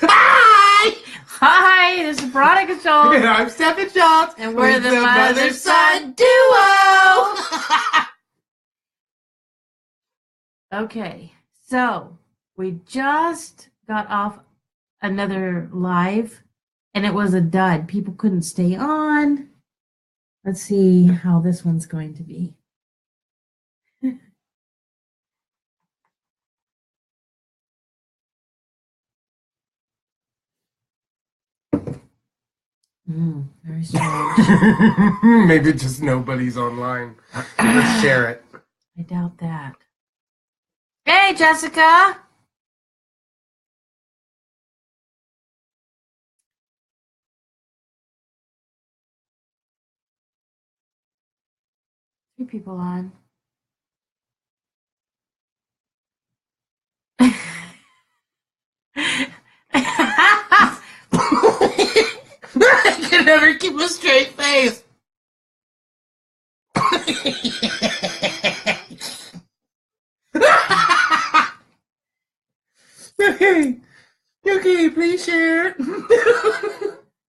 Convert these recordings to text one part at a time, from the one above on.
Hi! Hi, this is Veronica Schultz. And I'm Stephen Schultz. And we're the mother-son duo. Okay, so we just got off another live, and it was a dud. People couldn't stay on. Let's see how this one's going to be. Very strange. Maybe just nobody's online. Let's share it. I doubt that. Hey, Jessica. Three people on. I can never keep a straight face. Okay, please share.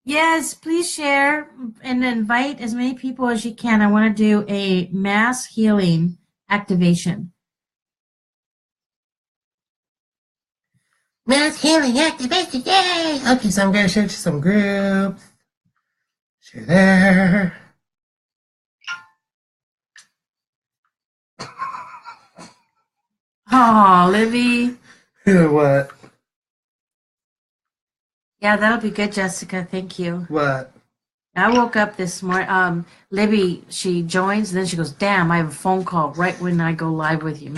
Yes, please share and invite as many people as you can. I want to do a mass healing activation. Mass healing activation, yay! Okay, so I'm going to share to some groups. Share there. Oh, Livy. What? Yeah, that'll be good, Jessica. Thank you. What? I woke up this morning. Libby, she joins, and then she goes, damn, I have a phone call right when I go live with you.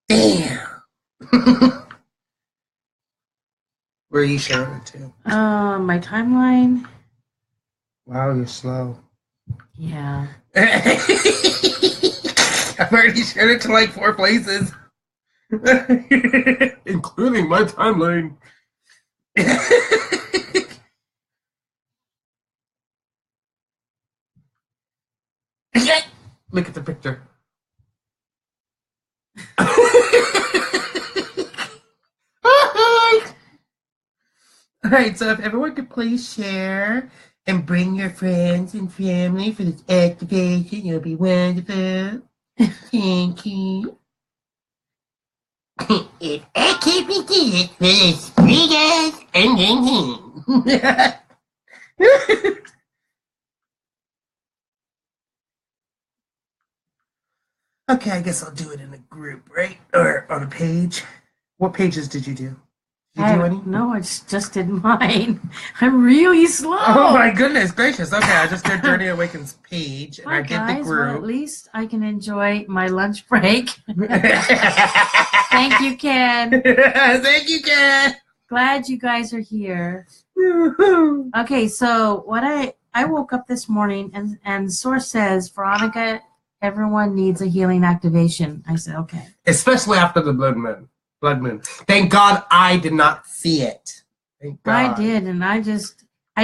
Damn. Where are you sharing it to? My timeline. Wow, you're slow. Yeah. I've already shared it to like 4 places. Including my timeline. Look at the picture. Alright, so if everyone could please share and bring your friends and family for this activation, it'll be wonderful. Thank you. If I keep it this for this big ass and then Okay, I guess I'll do it in a group, right? Or on a page. What pages did you do? Did you do any? No, I just did mine. I'm really slow. Oh my goodness gracious. Okay, I just did Journey Awakens page and I did the group. Well, at least I can enjoy my lunch break. Thank you, Ken. Thank you, Ken. Glad you guys are here. Okay, so what I woke up this morning and Source says, Veronica, everyone needs a healing activation. I said, okay. Especially after the blood moon. Thank God I did not see it. Thank God. I did, and I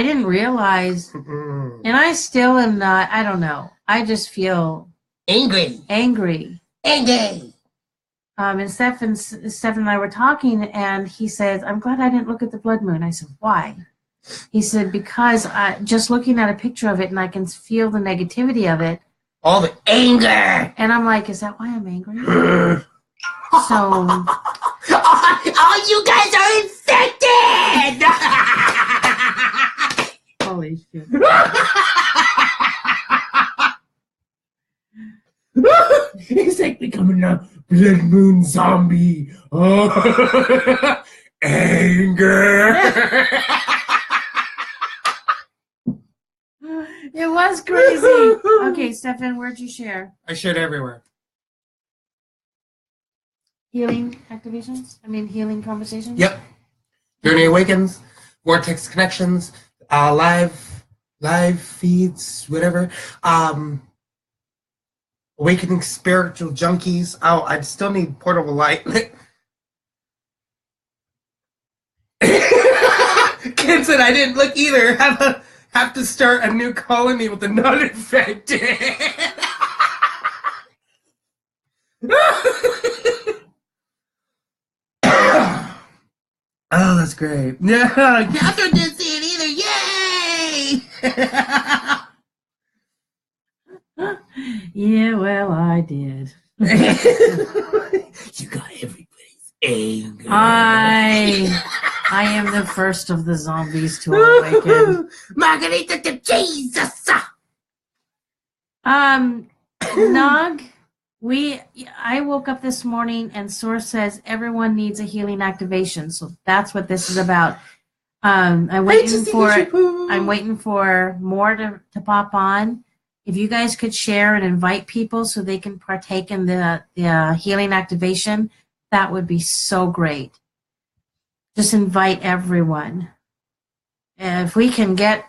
didn't realize. And I still am not, I don't know. I just feel angry. And Stephen and I were talking, and he said, I'm glad I didn't look at the blood moon. I said, why? He said, because just looking at a picture of it, and I can feel the negativity of it. All the anger. And I'm like, is that why I'm angry? So. Oh, you guys are infected! Holy shit. He's like becoming a blood moon zombie. Oh. Anger. It was crazy. Okay, Stefan, where'd you share? I shared everywhere. Healing activations? I mean, healing conversations? Yep. Journey Awakens, Vortex Connections, live feeds, whatever. Awakening Spiritual Junkies. Oh, I still need Portable Light. Ken said I didn't look either. Have to start a new colony with the non-infected. that's great. Yeah, Catherine didn't see it either. Yay! Yeah, well, I did. You got everybody's anger. I am the first of the zombies to awaken. Margarita to Jesus. Nog, I woke up this morning and Source says everyone needs a healing activation, so that's what this is about. I'm waiting for more to pop on. If you guys could share and invite people so they can partake in the healing activation, that would be so great. Just invite everyone. If we can get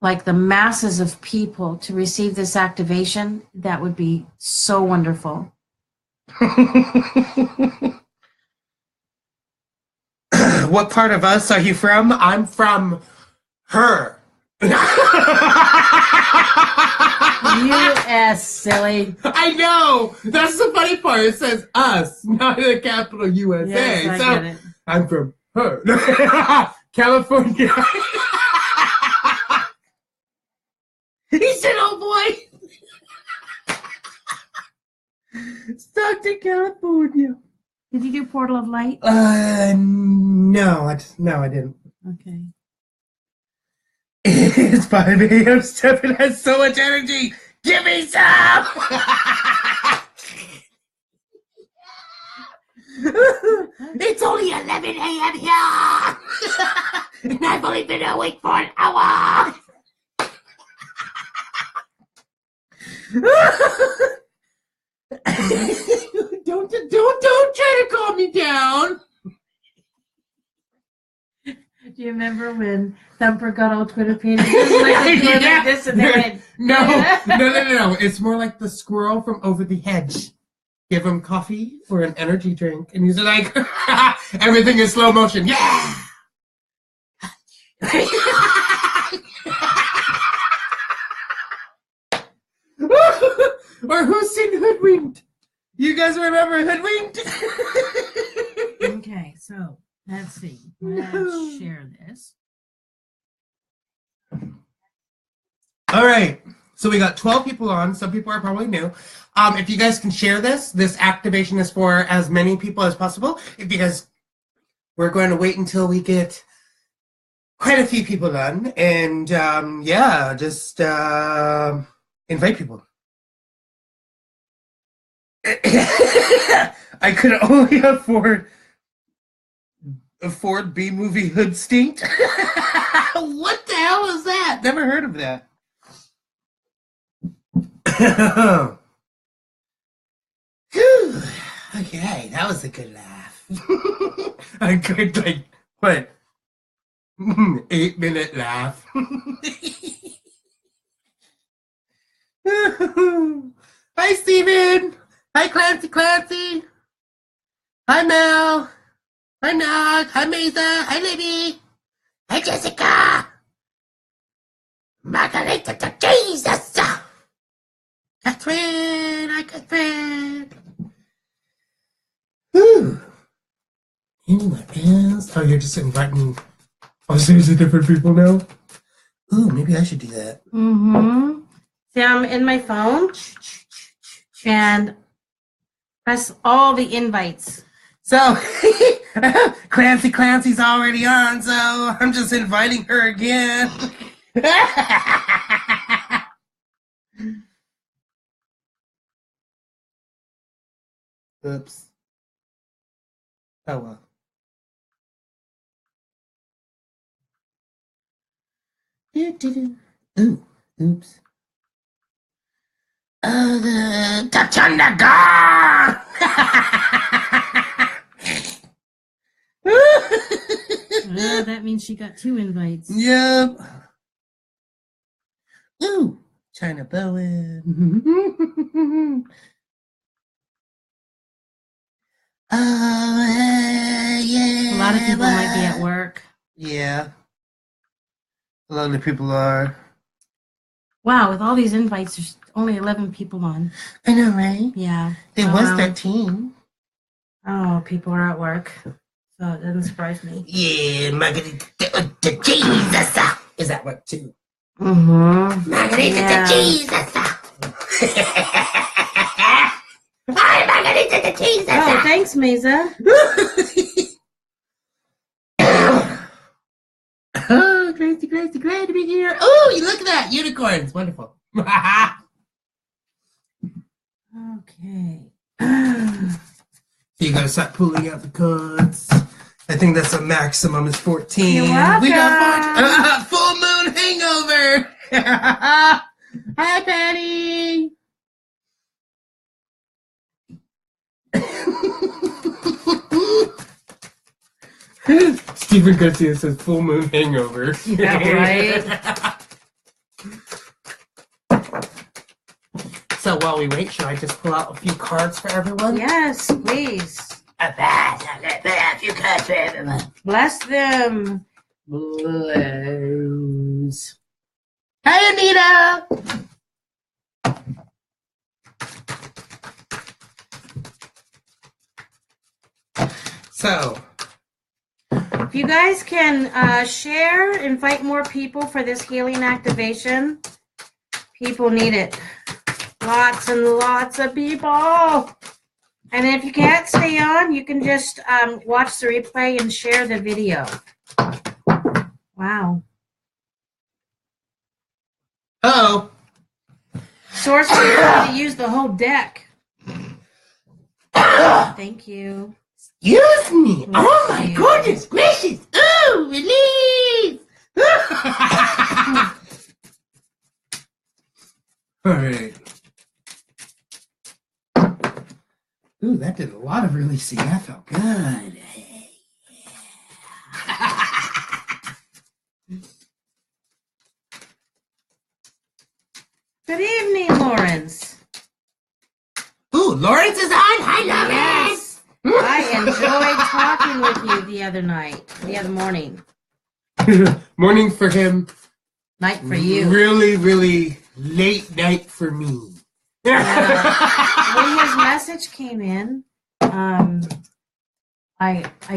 like the masses of people to receive this activation, that would be so wonderful. What part of us are you from? I'm from her. U.S., silly. I know. That's the funny part. It says us, not the capital USA. Yes, I get it. I'm from her. California. He said, oh boy. Stuck to California. Did you do Portal of Light? No, I didn't. Okay. It's 5 a.m. Stephen has so much energy. Give me some. It's only 11 a.m. here. And I've only been awake for an hour. Don't try to calm me down. Do you remember when Thumper got all Twitter pages? Like this and then No. It's more like the squirrel from Over the Hedge. Give him coffee or an energy drink, and he's like, everything is slow motion. Yeah. Or who's seen Hoodwinked? You guys remember Hoodwinked? Okay, so let's see. Let's share this. All right. So we got 12 people on. Some people are probably new. If you guys can share this activation is for as many people as possible. If you guys, we're going to wait until we get quite a few people on. And yeah, just invite people. I could only afford B-movie Hood Stinked. What the hell is that? Never heard of that. Okay, that was a good laugh. A good, like, what? 8-minute laugh. Hi, Steven. Hi, Clancy. Hi, Mel. Hi, Nog. Hi, Mesa. Hi, Libby. Hi, Jessica. Margarita to Jesus. Catherine. Hi, Catherine. Whew. Anyone else? Oh, you're just inviting all series of different people now? Ooh, maybe I should do that. Mm-hmm. See, I'm in my phone and press all the invites. So, Clancy's already on, so I'm just inviting her again. Oops. Oh, well. Ooh, oops. Touch on the guard! That means she got 2 invites. Yep. Ooh, China Bowen. Yeah. A lot of people might be at work. Yeah. A lot of people are. Wow, with all these invites, there's only 11 people on. I know, right? Yeah. There was 13. Oh, people are at work. So it doesn't surprise me. Yeah, Margarita to Jesus. Is that what too? Mm-hmm. Margarita to Jesus. Hi, Margarita to Jesus. Oh, thanks, Mesa. Oh, crazy, crazy, glad to be here. Oh, you look at that. Unicorns. Wonderful. Okay. You gotta start pulling out the cards. I think that's a maximum is 14. You're welcome. We got 14. Full moon hangover. Hi, Patty. Stephen Garcia says full moon hangover. Yeah, right. So while we wait, should I just pull out a few cards for everyone? Yes, please. A few cards for everyone. Bless them. Blues. Hi, Anita. So, If you guys can share, invite more people for this healing activation. People need it. Lots and lots of people. And if you can't stay on, you can just watch the replay and share the video. Wow. uh-oh. Source to use the whole deck. Thank you. Excuse me. Oh my you. goodness gracious. Ooh, release. All right. Ooh, that did a lot of releasing. That felt good. Good evening, Lawrence. Ooh, Lawrence is on. Hi, Lawrence. Yes. I enjoyed talking with you the other morning. Morning for him. Night for you. Really, really late night for me. When his message came in, I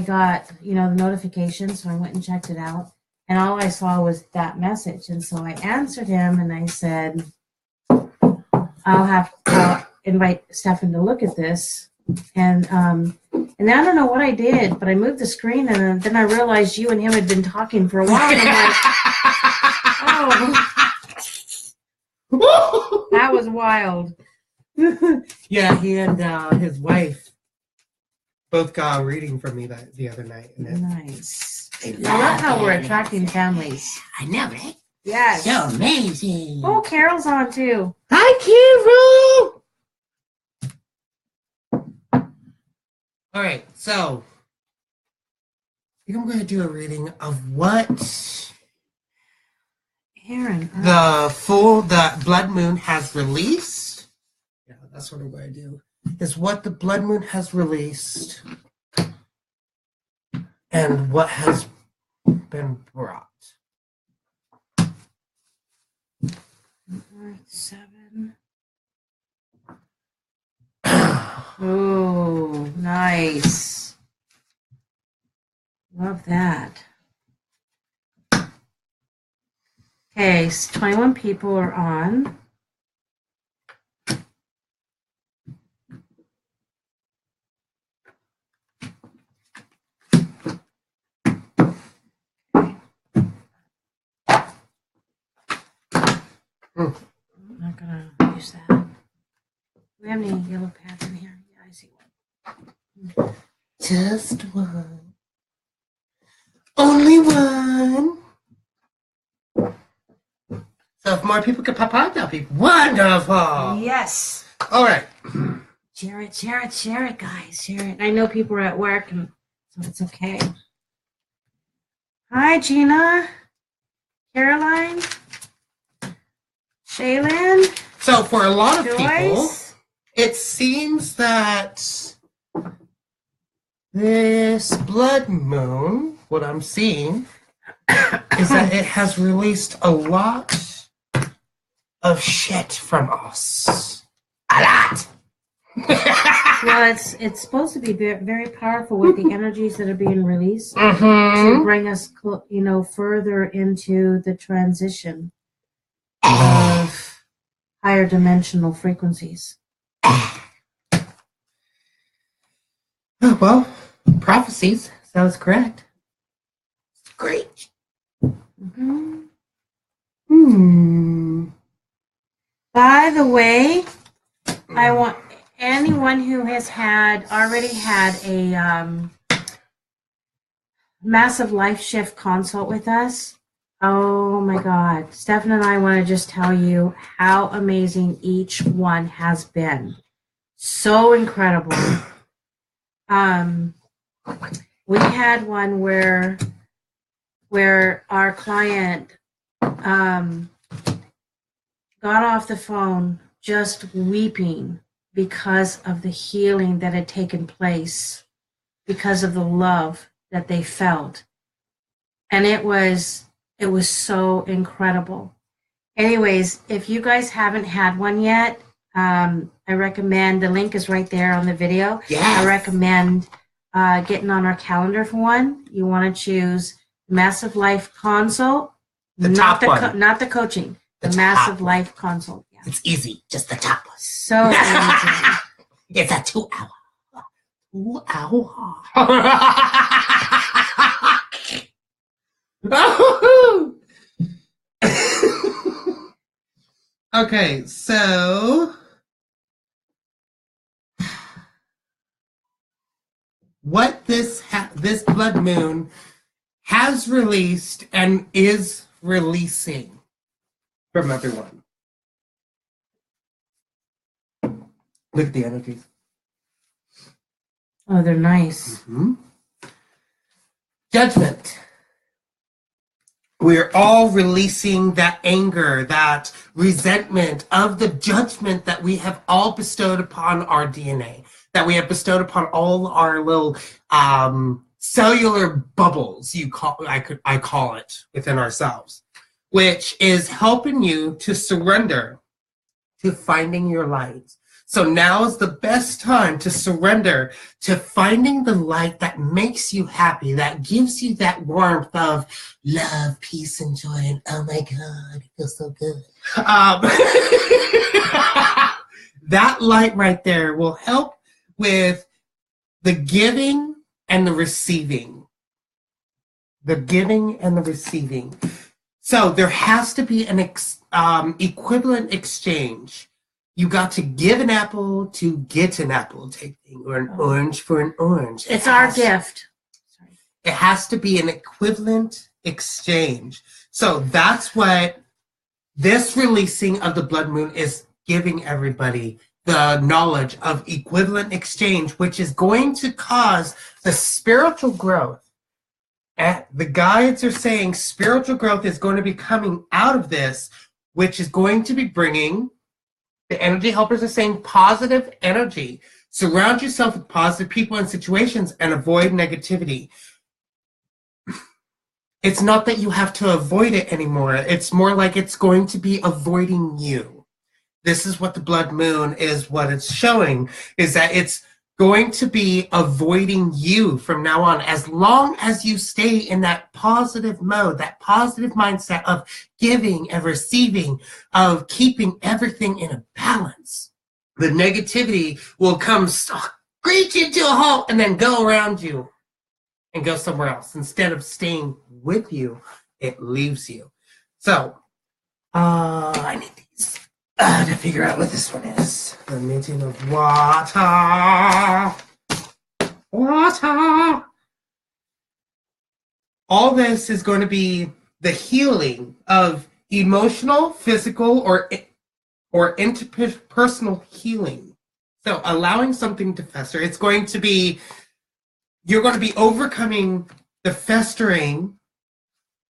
got, the notification, so I went and checked it out. And all I saw was that message. And so I answered him and I said, I'll have to invite Stefan to look at this. And I don't know what I did, but I moved the screen and then I realized you and him had been talking for a while. And I'm like, oh, that was wild. Yeah, he and his wife both got a reading from me the other night. And Nice. I love how we're attracting families. I know, right? Yes. So amazing. Oh, Carol's on too. Hi, Carol. All right, so I think I'm going to do a reading of what Aaron. the blood moon has released. Yeah, that's what I'm going to do. Is what the blood moon has released and what has been brought. 7. Oh, nice. Love that. Okay, so 21 people are on. I'm not gonna use that. Do we have any yellow pads in here? Yeah, I see one. Just one. Only one. So if more people could pop out, that'd be wonderful. Yes. All right. Share it, guys. Share it. I know people are at work, and so it's okay. Hi, Gina. Caroline. Shaylin. So for a lot of people, Joyce. it seems that this blood moon, what I'm seeing, is that it has released a lot of shit from us. A lot. Well, it's supposed to be very, very powerful with the energies that are being released Mm-hmm. to bring us, further into the transition of higher dimensional frequencies. Well, prophecies sounds correct. Great. Mm-hmm. By the way, I want anyone who has already had a massive life shift consult with us. Oh my God. Stefan and I want to just tell you how amazing each one has been. So incredible. We had one where our client got off the phone just weeping because of the healing that had taken place, because of the love that they felt. And it was so incredible. Anyways, if you guys haven't had one yet, I recommend, the link is right there on the video. Yes. I recommend getting on our calendar for one. You want to choose Massive Life Consult. Not the coaching. The Massive Life Consult. Yeah. It's easy. Just the top one. So easy. It's a 2 hour. 2 hour. Okay, so what this blood moon has released and is releasing from everyone. Look at the energies. Oh, they're nice. Mm-hmm. Judgment. We're all releasing that anger, that resentment of the judgment that we have all bestowed upon our DNA, that we have bestowed upon all our little cellular bubbles, I call it, within ourselves, which is helping you to surrender to finding your light. So now is the best time to surrender to finding the light that makes you happy, that gives you that warmth of love, peace, and joy, and oh my God, it feels so good. That light right there will help with the giving and the receiving. The giving and the receiving. So there has to be an equivalent exchange. You got to give an apple to get an apple type thing, or an orange for an orange. It's our gift. It has to be an equivalent exchange. So that's what this releasing of the blood moon is giving everybody, the knowledge of equivalent exchange, which is going to cause the spiritual growth. And the guides are saying spiritual growth is going to be coming out of this, which is going to be bringing, the energy helpers are saying, positive energy. Surround yourself with positive people and situations and avoid negativity. It's not that you have to avoid it anymore. It's more like it's going to be avoiding you. This is what the blood moon is, what it's showing, is that it's going to be avoiding you from now on, as long as you stay in that positive mode, that positive mindset of giving and receiving, of keeping everything in a balance. The negativity will come screech you to a halt and then go around you and go somewhere else. Instead of staying with you, it leaves you. So, I need these to figure out what this one is. The minting of water. Water. All this is going to be the healing of emotional, physical, or interpersonal healing. So allowing something to fester. It's going to be, you're going to be overcoming the festering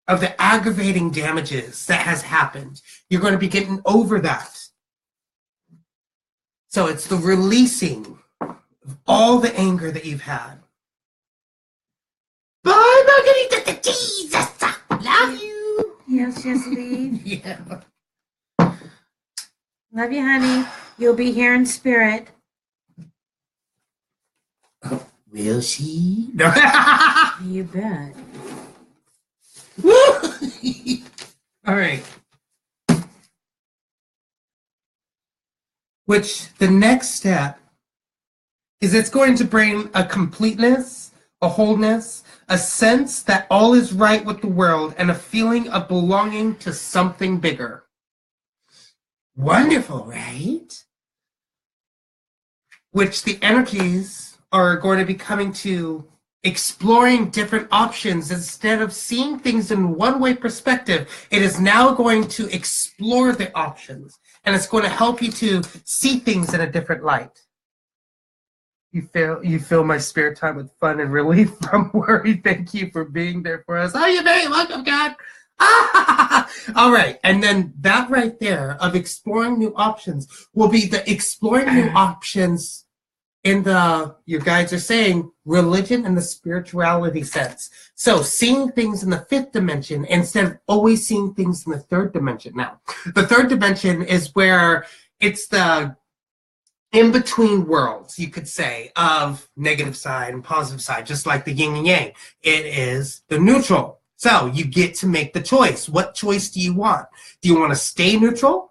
of the aggravating damages that has happened. You're going to be getting over that. So it's the releasing of all the anger that you've had. Bye, Margarita, Jesus. Love you. Yes, leave. Yeah. Love you, honey. You'll be here in spirit. Will she? No. You bet. All right. Which the next step is it's going to bring a completeness, a wholeness, a sense that all is right with the world, and a feeling of belonging to something bigger. Wonderful, right? Which the energies are going to be coming to exploring different options instead of seeing things in one way perspective. It is now going to explore the options, and it's going to help you to see things in a different light. You fill my spare time with fun and relief from worry. Thank you for being there for us. Oh, you're very welcome, God. All right, and then that right there of exploring new options will be the exploring new options in the, your guides are saying, religion and the spirituality sense. So seeing things in the fifth dimension instead of always seeing things in the third dimension. Now, the third dimension is where it's the in-between worlds, you could say, of negative side and positive side, just like the yin and yang. It is the neutral. So you get to make the choice. What choice do you want? Do you want to stay neutral?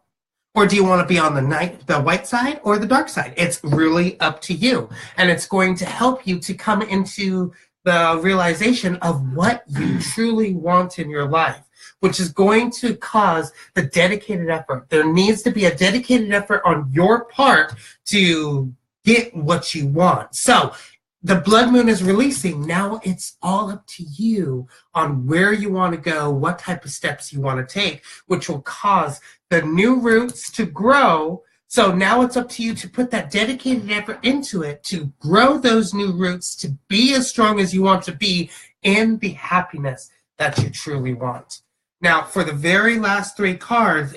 Or do you want to be on the white side or the dark side? It's really up to you. And it's going to help you to come into the realization of what you truly want in your life, which is going to cause the dedicated effort. There needs to be a dedicated effort on your part to get what you want. So the blood moon is releasing. Now it's all up to you on where you want to go, what type of steps you want to take, which will cause the new roots to grow. So now it's up to you to put that dedicated effort into it, to grow those new roots, to be as strong as you want to be in the happiness that you truly want. Now, for the very last three cards,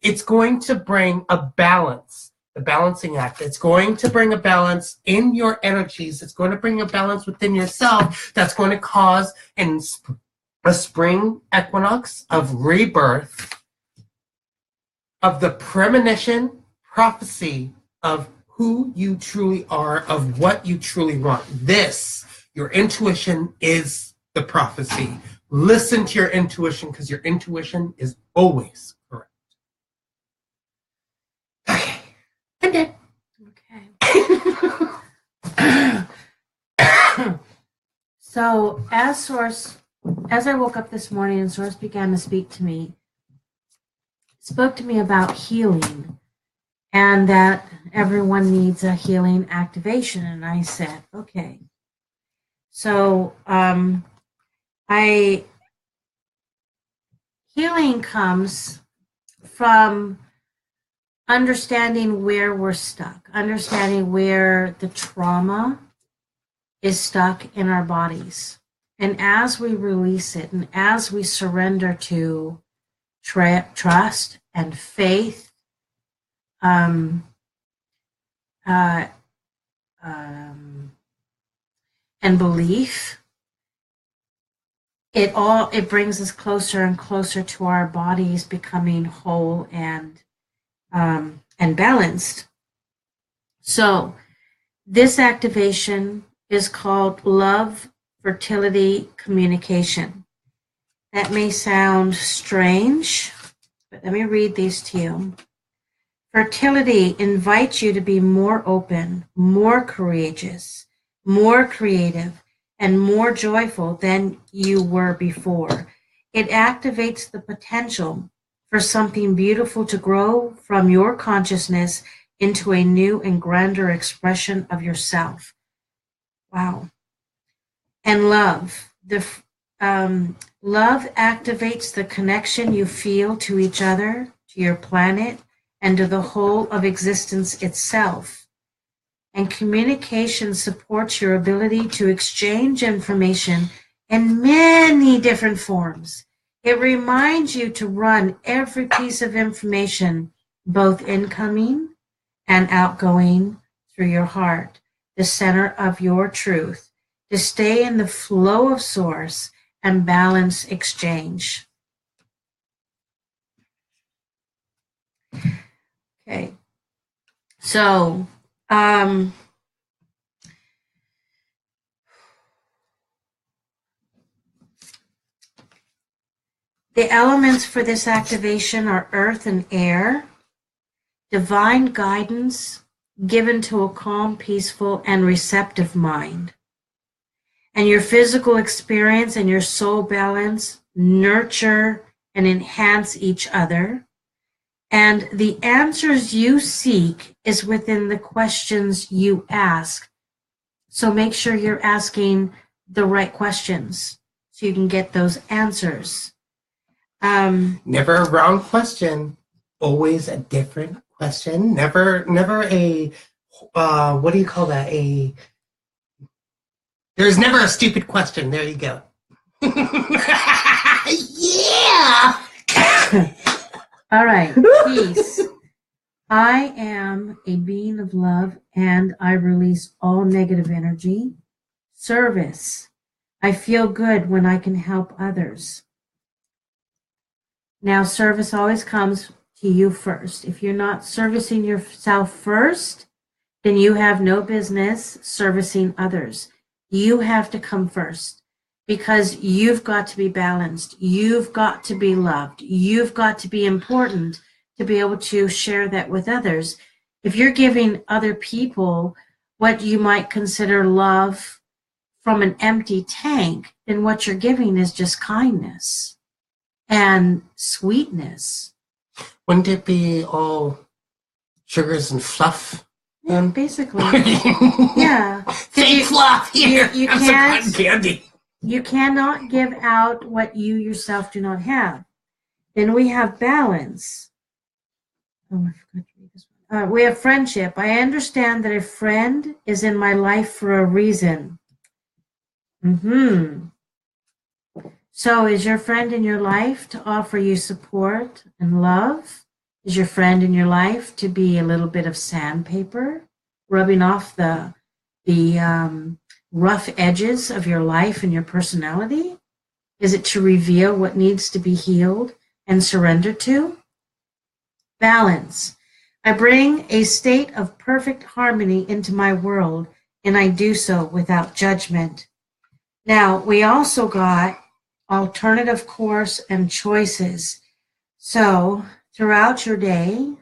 it's going to bring a balance, the balancing act. It's going to bring a balance in your energies. It's going to bring a balance within yourself that's going to cause a spring equinox of rebirth, of the premonition, prophecy of who you truly are, of what you truly want. This, your intuition, is the prophecy. Listen to your intuition, because your intuition is always correct. Okay. I'm done. Okay. So as I woke up this morning and Source began to speak to me, spoke to me about healing and that everyone needs a healing activation. And I said, okay. So healing comes from understanding where we're stuck, understanding where the trauma is stuck in our bodies. And as we release it and as we surrender to trust and faith, and belief, it brings us closer and closer to our bodies becoming whole and balanced. So this activation is called love, fertility, communication. That may sound strange, but let me read these to you. Fertility invites you to be more open, more courageous, more creative, and more joyful than you were before. It activates the potential for something beautiful to grow from your consciousness into a new and grander expression of yourself. Wow. And love. Love activates the connection you feel to each other, to your planet, and to the whole of existence itself. And communication supports your ability to exchange information in many different forms. It reminds you to run every piece of information, both incoming and outgoing, through your heart, the center of your truth, to stay in the flow of source and balance exchange. Okay, so The elements for this activation are earth and air. Divine guidance given to a calm, peaceful, and receptive mind. And your physical experience and your soul balance nurture and enhance each other. And the answers you seek is within the questions you ask. So make sure you're asking the right questions so you can get those answers. Never a wrong question. Always a different question. Never a what do you call that? There's never a stupid question. There you go. Yeah. All right. Peace. I am a being of love and I release all negative energy. Service. I feel good when I can help others. Now, service always comes to you first. If you're not servicing yourself first, then you have no business servicing others. You have to come first because you've got to be balanced. You've got to be loved. You've got to be important to be able to share that with others. If you're giving other people what you might consider love from an empty tank, then what you're giving is just kindness and sweetness. Wouldn't it be all sugars and fluff? Yeah, basically. Yeah. Fake fluff here. You Have some cotton candy. You cannot give out what you yourself do not have. Then we have balance. Oh, I forgot to read this one. We have friendship. I understand that a friend is in my life for a reason. So is your friend in your life to offer you support and love? Is your friend in your life to be a little bit of sandpaper, rubbing off the rough edges of your life and your personality? Is it to reveal what needs to be healed and surrendered to? Balance. I bring a state of perfect harmony into my world, and I do so without judgment. Now, we also got alternative course and choices. So throughout your day,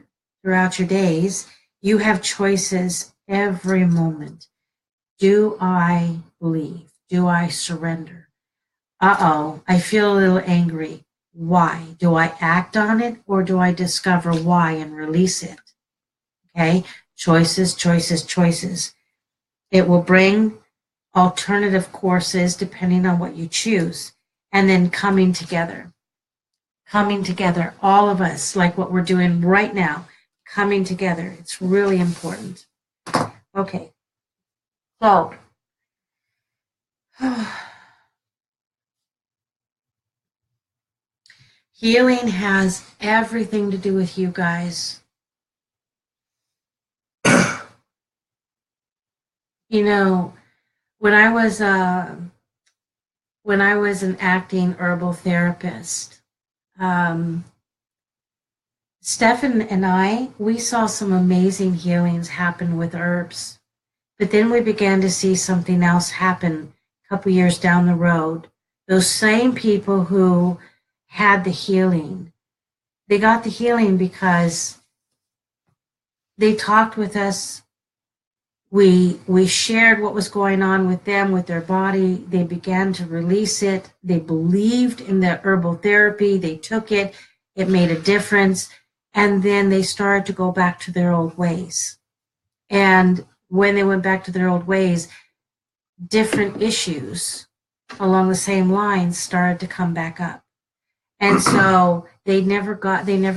throughout your days, you have choices every moment. Do I believe? Do I surrender? I feel a little angry. Why? Do I act on it or do I discover why and release it? Okay, choices, choices, choices. It will bring alternative courses depending on what you choose. And then coming together, all of us, like what we're doing right now, coming together. It's really important. Okay, so healing has everything to do with you guys. You know, when I was an acting herbal therapist, Stefan and we saw some amazing healings happen with herbs. But then we began to see something else happen a couple years down the road. Those same people who had the healing, they got the healing because they talked with us. We shared what was going on with them, with their body. They began to release it. They believed in the herbal therapy. They took it. It made a difference. And then they started to go back to their old ways. And when they went back to their old ways, different issues along the same lines started to come back up. And so they never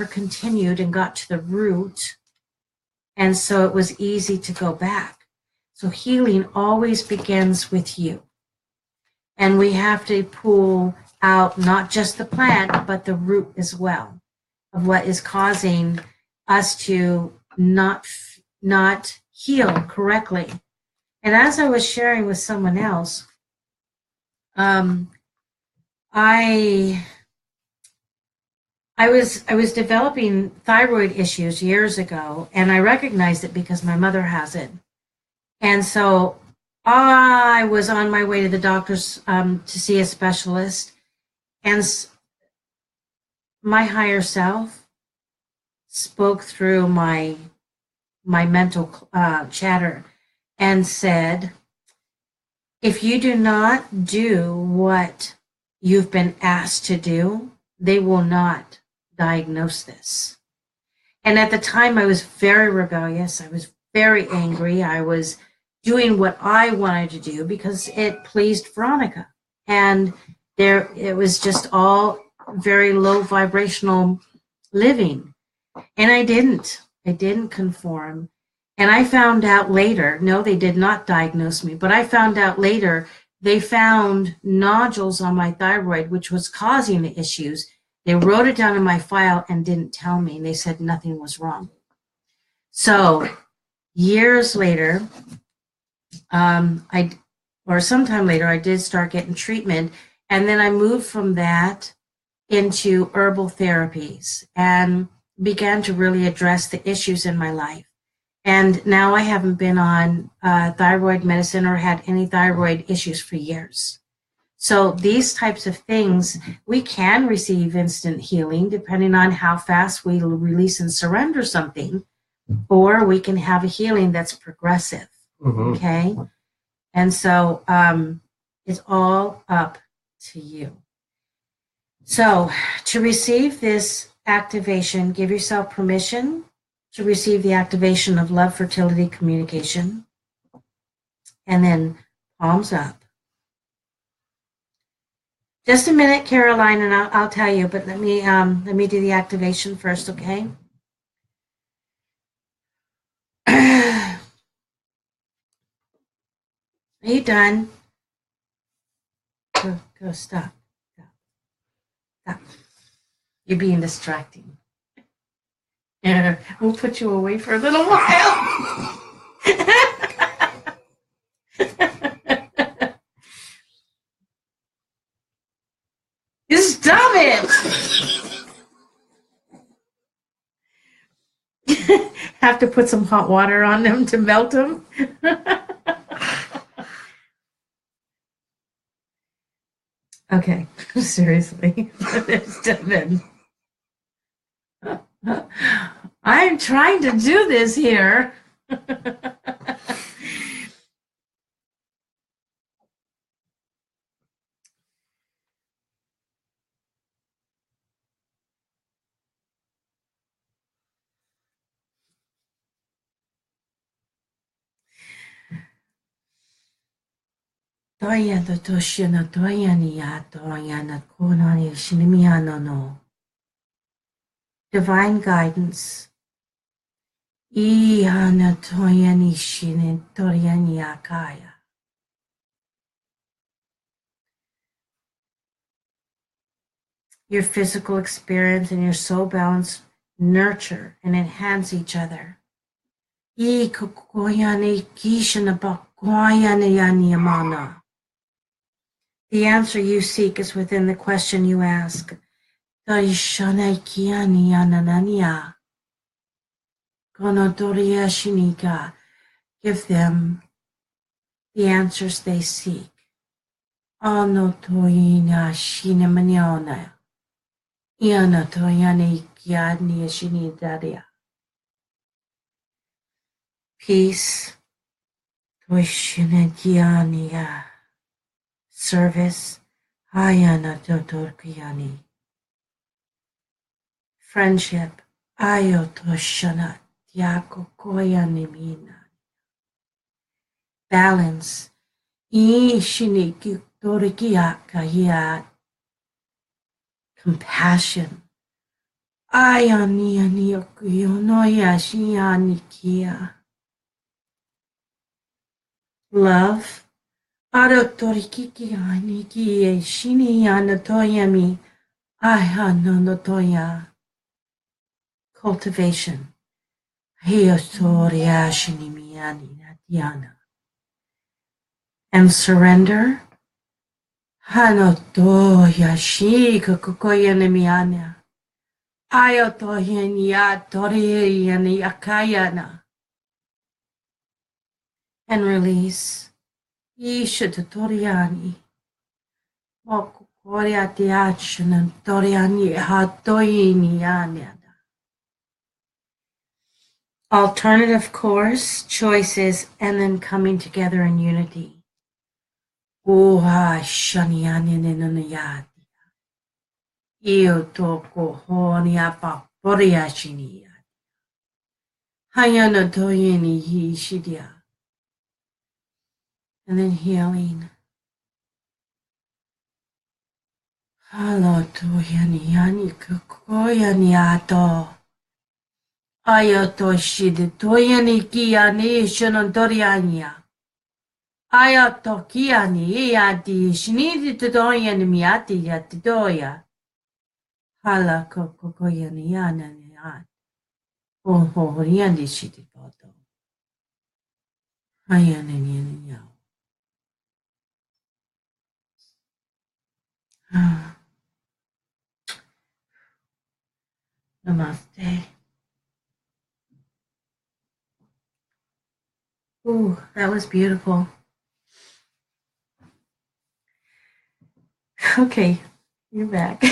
continued and got to the root. And so it was easy to go back. So healing always begins with you. And we have to pull out not just the plant, but the root as well of what is causing us to not heal correctly. And as I was sharing with someone else, I was developing thyroid issues years ago, and I recognized it because my mother has it. And so I was on my way to the doctor's to see a specialist, and my higher self spoke through my mental chatter and said, if you do not do what you've been asked to do, they will not diagnose this. And at the time, I was very rebellious. I was very angry. I was doing what I wanted to do because it pleased Veronica. And it was just all very low vibrational living. And I didn't conform. And I found out later, no, they did not diagnose me, but I found out later they found nodules on my thyroid, which was causing the issues. They wrote it down in my file and didn't tell me. And they said nothing was wrong. So years later, sometime later, I did start getting treatment. And then I moved from that into herbal therapies and began to really address the issues in my life. And now I haven't been on thyroid medicine or had any thyroid issues for years. So these types of things, we can receive instant healing depending on how fast we release and surrender something, or we can have a healing that's progressive. Okay? And so it's all up to you. So to receive this activation, give yourself permission to receive the activation of love, fertility, communication, and then palms up. Just a minute, Caroline, and I'll tell you, but let me do the activation first, okay? Are you done? Go, stop. Stop. You're being distracting. Yeah, we'll put you away for a little while. Stop it! Have to put some hot water on them to melt them. Okay, seriously. There's Devin. I'm trying to do this here. Toya the Toshina Toyania Toyana Konani Shinimiano no. Divine guidance. Ihana Toyani Shinin Toriania Kaya. Your physical experience and your soul balance nurture and enhance each other. The answer you seek is within the question you ask. Give them the answers they seek. Peace, service, friendship, balance, compassion, love, cultivation, and surrender. And release. Ishatatoriani. Alternative course, choices, and then coming together in unity. Io toko honia paporia shinia. Hayana toyeni hi shidia. And then healing. Halo toyani yani kukoyani ato. Ayato shide toyani kiyani shanantoriania. Ayato kiyani yati shinidi todoyani miati yati doya. Hala kokoyani yana niat. Oh, yandi shidi bodo. Hayana yani yao. Namaste. Ooh, that was beautiful. Okay, you're back.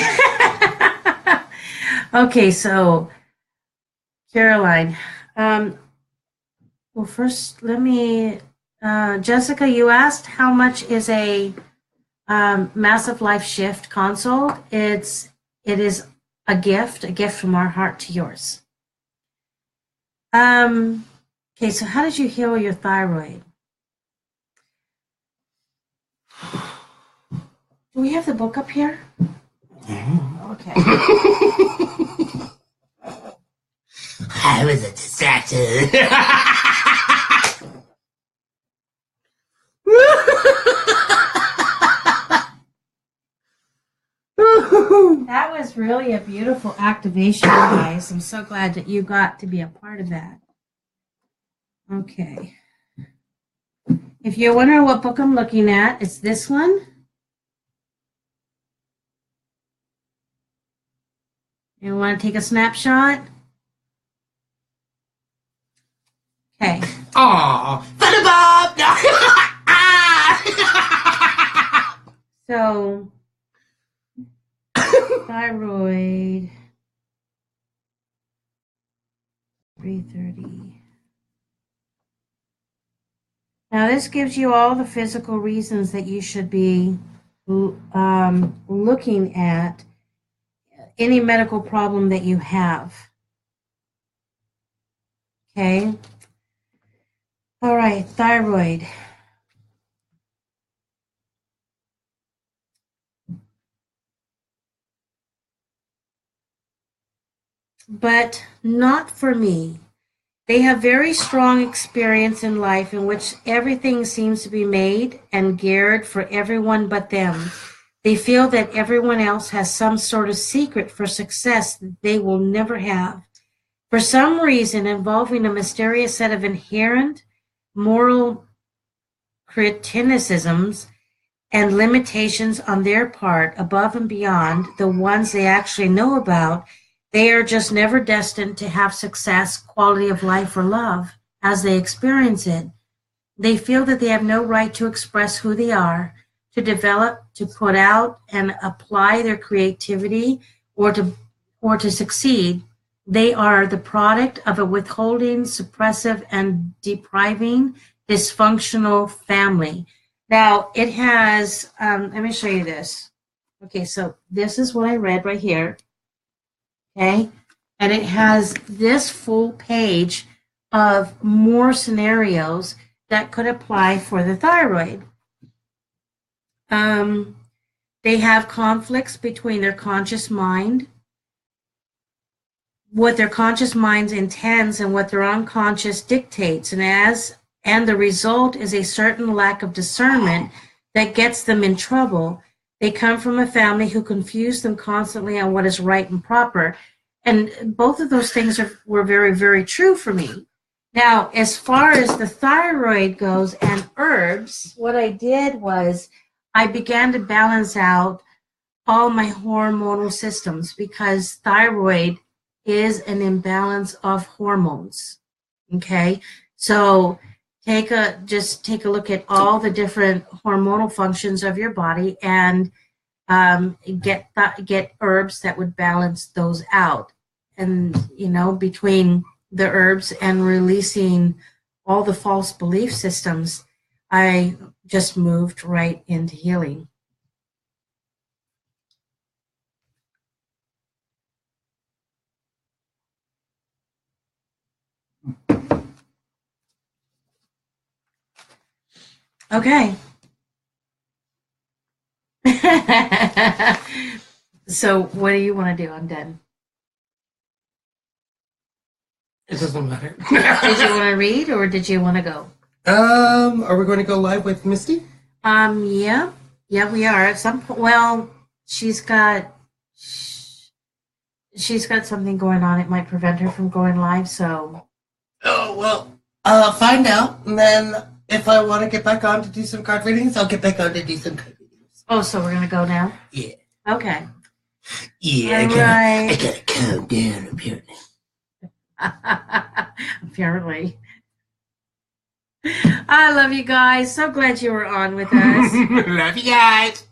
Okay, so Caroline. Well, first, let me. Jessica, you asked how much is a Massive Life Shift consult. It is a gift from our heart to yours. Okay, so how did you heal your thyroid? Do we have the book up here? Okay. I was a distraction. That was really a beautiful activation, guys. I'm so glad that you got to be a part of that. Okay. If you're wondering what book I'm looking at, it's this one. You want to take a snapshot? Okay. Aw, Thunderbob! So, thyroid, 330. Now, this gives you all the physical reasons that you should be looking at any medical problem that you have. Okay. All right, thyroid. But not for me. They have very strong experience in life in which everything seems to be made and geared for everyone but them. They feel that everyone else has some sort of secret for success that they will never have. For some reason involving a mysterious set of inherent moral criticisms and limitations on their part above and beyond the ones they actually know about, they are just never destined to have success, quality of life, or love as they experience it. They feel that they have no right to express who they are, to develop, to put out and apply their creativity, or to succeed. They are the product of a withholding, suppressive, and depriving, dysfunctional family. Now, it has, let me show you this. Okay, so this is what I read right here. Okay, and it has this full page of more scenarios that could apply for the thyroid. They have conflicts between their conscious mind, what their conscious mind intends, and what their unconscious dictates, and the result is a certain lack of discernment that gets them in trouble. They come from a family who confuse them constantly on what is right and proper. And both of those things were very, very true for me. Now, as far as the thyroid goes and herbs, what I did was I began to balance out all my hormonal systems because thyroid is an imbalance of hormones. Okay, so just take a look at all the different hormonal functions of your body, and get herbs that would balance those out. And between the herbs and releasing all the false belief systems, I just moved right into healing. Okay. So what do you want to do? I'm done. It doesn't matter. Did you want to read or did you want to go? Are we going to go live with Misty? Yeah, we are at some point. Well, she's got something going on. It might prevent her from going live. So. Oh well. Find out, and then if I want to get back on to do some card readings, I'll get back on to do some card readings. Oh, so we're gonna go now? Yeah. Okay. Yeah. I gotta calm down apparently. Apparently. I love you guys. So glad you were on with us. Love you guys.